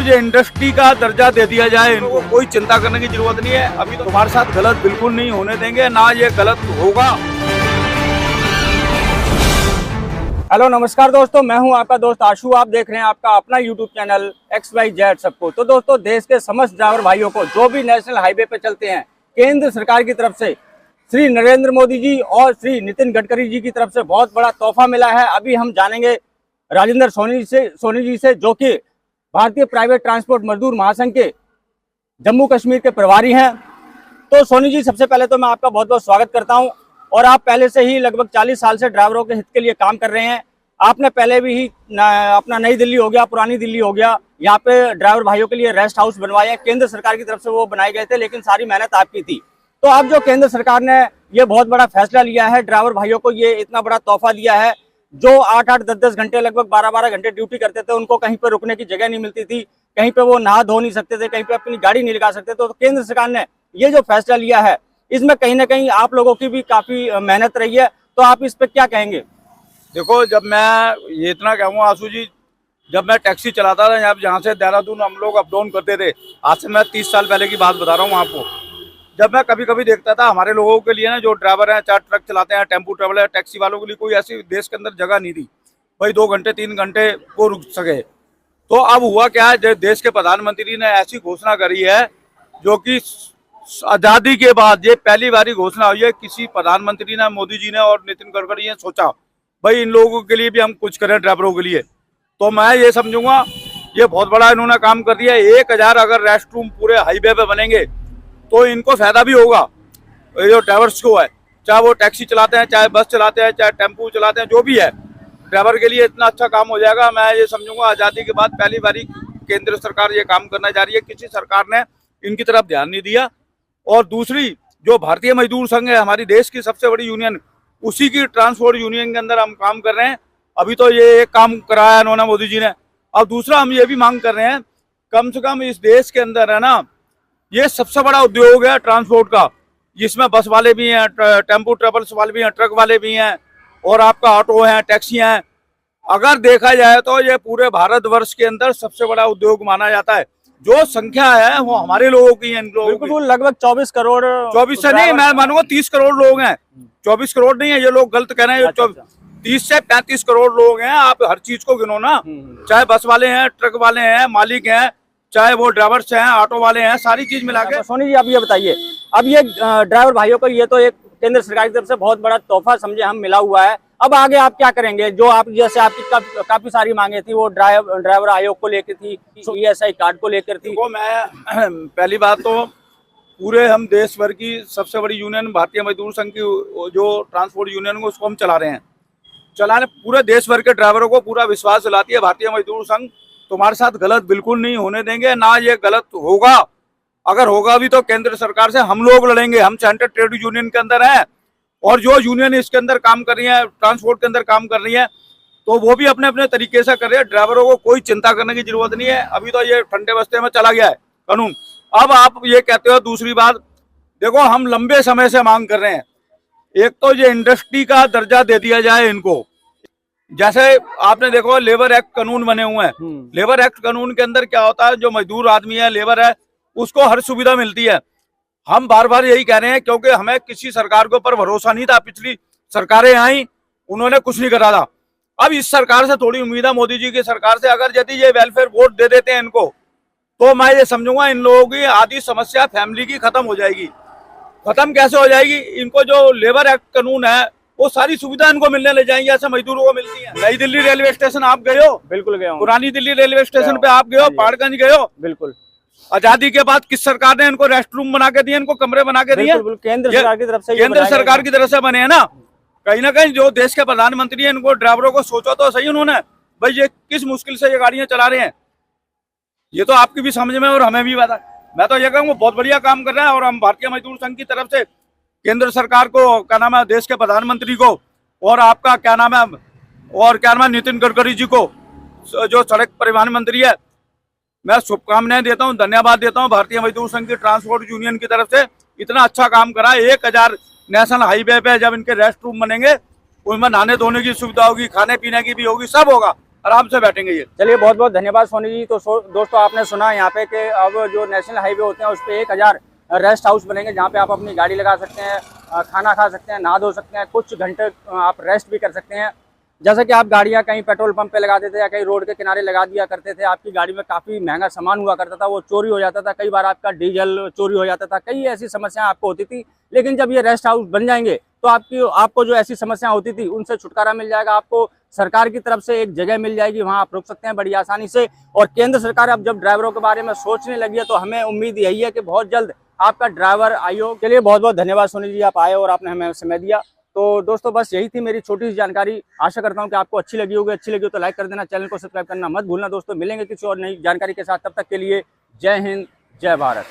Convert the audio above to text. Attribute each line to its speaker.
Speaker 1: ये इंडस्ट्री का दर्जा दे दिया जाए, इनको कोई चिंता करने की जरूरत नहीं है। अभी तो हमारे साथ गलत बिल्कुल नहीं होने देंगे, ना ये गलत होगा।
Speaker 2: हेलो नमस्कार दोस्तों, मैं हूं आपका दोस्त आशु। आप देख रहे हैं आपका अपना यूट्यूब चैनल XYZ सबको। तो दोस्तों, देश के समस्त ड्राइवर भाइयों को जो भी नेशनल हाईवे पे चलते हैं, केंद्र सरकार की तरफ से श्री नरेंद्र मोदी जी और श्री नितिन गडकरी जी की तरफ से बहुत बड़ा तोहफा मिला है। अभी हम जानेंगे राजेंद्र सोनी जी से, जो कि भारतीय प्राइवेट ट्रांसपोर्ट मजदूर महासंघ के जम्मू कश्मीर के प्रभारी हैं। तो सोनी जी, सबसे पहले तो मैं आपका बहुत बहुत स्वागत करता हूं। और आप पहले से ही लगभग 40 साल से ड्राइवरों के हित के लिए काम कर रहे हैं। आपने पहले भी ही अपना नई दिल्ली हो गया, पुरानी दिल्ली हो गया, यहाँ पे ड्राइवर भाइयों के लिए रेस्ट हाउस बनवाए हैं। केंद्र सरकार की तरफ से वो बनाए गए थे, लेकिन सारी मेहनत आपकी थी। तो अब जो केंद्र सरकार ने ये बहुत बड़ा फैसला लिया है, ड्राइवर भाइयों को ये इतना बड़ा तोहफा दिया है, जो 8-8, 10-10 घंटे, लगभग 12-12 घंटे ड्यूटी करते थे, उनको कहीं पे रुकने की जगह नहीं मिलती थी, कहीं पे वो नहा धो नहीं सकते थे, कहीं पे अपनी गाड़ी नहीं लगा सकते। तो केंद्र सरकार ने ये जो फैसला लिया है, इसमें कहीं ना कहीं आप लोगों की भी काफी मेहनत रही है। तो आप इस पर क्या कहेंगे?
Speaker 1: देखो, जब मैं ये इतना कहूँगा आशु जी, जब मैं टैक्सी चलाता था जहाँ से देहरादून हम लोग अप डाउन करते थे, आज से मैं 30 साल पहले की बात बता रहा हूँ आपको। जब मैं कभी कभी देखता था, हमारे लोगों के लिए ना, जो ड्राइवर हैं, चाहे ट्रक चलाते हैं, टेम्पू ट्रेवल है, टैक्सी वालों के लिए कोई ऐसी देश के अंदर जगह नहीं थी भाई 2 घंटे 3 घंटे को रुक सके। तो अब हुआ क्या है, देश के प्रधानमंत्री ने ऐसी घोषणा करी है, जो कि आज़ादी के बाद ये पहली बारी घोषणा हुई है। किसी प्रधानमंत्री ने, मोदी जी ने और नितिन गडकरी ने सोचा भाई इन लोगों के लिए भी हम कुछ करें, ड्राइवरों के लिए। तो मैं ये समझूंगा ये बहुत बड़ा इन्होंने काम कर दिया। 1000 अगर रेस्ट रूम पूरे हाईवे पे बनेंगे तो इनको फायदा भी होगा, ये जो ड्राइवर्स को है, चाहे वो टैक्सी चलाते हैं, चाहे बस चलाते हैं, चाहे टेम्पू चलाते हैं, जो भी है, ड्राइवर के लिए इतना अच्छा काम हो जाएगा। मैं ये समझूंगा आज़ादी के बाद पहली बारी केंद्र सरकार ये काम करना जा रही है। किसी सरकार ने इनकी तरफ ध्यान नहीं दिया। और दूसरी, जो भारतीय मजदूर संघ है, हमारी देश की सबसे बड़ी यूनियन, उसी की ट्रांसपोर्ट यूनियन के अंदर हम काम कर रहे हैं। अभी तो ये एक काम कराया इन्होंने मोदी जी ने। अब दूसरा, हम ये भी मांग कर रहे हैं, कम से कम इस देश के अंदर है ना, ये सबसे बड़ा उद्योग है ट्रांसपोर्ट का, जिसमें बस वाले भी हैं, टेम्पो ट्रेवल्स वाले भी हैं, ट्रक वाले भी हैं, और आपका ऑटो हैं, टैक्सी हैं। अगर देखा जाए तो ये पूरे भारतवर्ष के अंदर सबसे बड़ा उद्योग माना जाता है। जो संख्या है वो हमारे लोगों की है, इन लोगों की।
Speaker 2: बिल्कुल, लगभग 24 करोड़।
Speaker 1: 24 से नहीं, मैं मानूंगा 30 करोड़ लोग हैं। 24 करोड़ नहीं है, ये लोग गलत कह रहे हैं। 30 से 35 करोड़ लोग हैं। आप हर चीज को गिनो ना, चाहे बस वाले हैं, ट्रक वाले हैं, मालिक हैं, चाहे वो ड्राइवर्स हैं, ऑटो वाले हैं, सारी चीज मिला के।
Speaker 2: सोनी जी, अब ये बताइए, अब ये ड्राइवर भाइयों को ये तो एक केंद्र सरकार की तरफ से बहुत बड़ा तोहफा समझे हम मिला हुआ है। अब आगे आप क्या करेंगे? जो आप, जैसे आपकी काफी सारी मांगे थी, वो ड्राइवर आयोग को लेकर थी, ESI कार्ड को लेकर थी।
Speaker 1: वो मैं पहली बात तो पूरे हम देश भर की सबसे बड़ी यूनियन भारतीय मजदूर संघ की, जो ट्रांसपोर्ट यूनियन को, उसको हम चला रहे हैं। चलाने पूरे देश भर के ड्राइवरों को पूरा विश्वास दिलाती है भारतीय मजदूर संघ। तुम्हारे साथ गलत बिल्कुल नहीं होने देंगे, ना ये गलत होगा। अगर होगा भी तो केंद्र सरकार से हम लोग लड़ेंगे। हम सेंट्रल ट्रेड यूनियन के अंदर हैं, और जो यूनियन इसके अंदर काम कर रही है, ट्रांसपोर्ट के अंदर काम कर रही है, तो वो भी अपने अपने तरीके से कर रहे हैं। ड्राइवरों को कोई चिंता करने की जरूरत नहीं है। अभी तो ये ठंडे बस्ते में चला गया है कानून। अब आप ये कहते हो, दूसरी बात देखो, हम लंबे समय से मांग कर रहे हैं, एक तो ये इंडस्ट्री का दर्जा दे दिया जाए इनको। जैसे आपने देखो, लेबर एक्ट कानून बने हुए हैं। लेबर एक्ट कानून के अंदर क्या होता है, जो मजदूर आदमी है, लेबर है, उसको हर सुविधा मिलती है। हम बार बार यही कह रहे हैं, क्योंकि हमें किसी सरकार के ऊपर भरोसा नहीं था। पिछली सरकारें आई, उन्होंने कुछ नहीं करा था। अब इस सरकार से थोड़ी उम्मीद है, मोदी जी की सरकार से। अगर यदि ये वेलफेयर बोर्ड दे देते हैं इनको, तो मैं ये समझूंगा इन लोगों की आधी समस्या फैमिली की खत्म हो जाएगी। खत्म कैसे हो जाएगी? इनको जो लेबर एक्ट कानून है, वो सारी सुविधा इनको मिलने ले जाएंगे, ऐसे मजदूरों को मिलती है। नई दिल्ली रेलवे स्टेशन आप गए हो?
Speaker 2: बिल्कुल गए हो।
Speaker 1: पुरानी दिल्ली रेलवे स्टेशन पे आप गए हो? पहाड़गंज गए हो?
Speaker 2: बिल्कुल।
Speaker 1: आजादी के बाद किस सरकार ने इनको रेस्ट रूम बना के दिए, इनको कमरे बना के दिए?
Speaker 2: केंद्र सरकार की तरफ से।
Speaker 1: केंद्र सरकार की तरफ से बने हैं ना। कहीं ना कहीं जो देश के प्रधानमंत्री है, इनको ड्राइवरों को सोचो तो सही उन्होंने, भाई ये किस मुश्किल से ये गाड़ियां चला रहे हैं। ये तो आपकी भी समझ में और हमें भी पता। मैं तो ये कहूँगा बहुत बढ़िया काम कर रहा है। और हम भारतीय मजदूर संघ की तरफ से केंद्र सरकार को, क्या नाम है, देश के प्रधानमंत्री को, और आपका क्या नाम है, नितिन गडकरी जी को, जो सड़क परिवहन मंत्री है, मैं शुभकामनाएं देता हूं, धन्यवाद देता हूं भारतीय मजदूर संघ की ट्रांसपोर्ट यूनियन की तरफ से। इतना अच्छा काम करा। 1000 नेशनल हाईवे पे जब इनके रेस्ट रूम बनेंगे, उसमें नहाने धोने की सुविधा होगी, खाने पीने की भी होगी, सब होगा। आराम से बैठेंगे ये।
Speaker 2: चलिए बहुत बहुत धन्यवाद सोनी जी। तो दोस्तों आपने सुना यहाँ पे कि अब जो नेशनल हाईवे होते हैं उस पर 1000 रेस्ट हाउस बनेंगे जहाँ पे आप अपनी गाड़ी लगा सकते हैं, खाना खा सकते हैं, नहा धो सकते हैं, कुछ घंटे आप रेस्ट भी कर सकते हैं। जैसे कि आप गाड़ियाँ कहीं पेट्रोल पंप पे लगाते थे या कहीं रोड के किनारे लगा दिया करते थे, आपकी गाड़ी में काफ़ी महंगा सामान हुआ करता था, वो चोरी हो जाता था, कई बार आपका डीजल चोरी हो जाता था, कई ऐसी समस्याएं आपको होती थी। लेकिन जब ये रेस्ट हाउस बन जाएंगे तो आपको जो ऐसी समस्याएं होती थी उनसे छुटकारा मिल जाएगा। आपको सरकार की तरफ से एक जगह मिल जाएगी, वहां आप रुक सकते हैं बड़ी आसानी से। और केंद्र सरकार अब जब ड्राइवरों के बारे में सोचने लगी है तो हमें उम्मीद यही है कि बहुत जल्द आपका ड्राइवर आयोग के लिए बहुत बहुत धन्यवाद सोनी जी, आप आए और आपने हमें समय दिया। तो दोस्तों बस यही थी मेरी छोटी सी जानकारी। आशा करता हूं कि आपको अच्छी लगी होगी। अच्छी लगी हो तो लाइक कर देना, चैनल को सब्सक्राइब करना मत भूलना। दोस्तों मिलेंगे किसी और नई जानकारी के साथ, तब तक के लिए जय हिंद, जय भारत।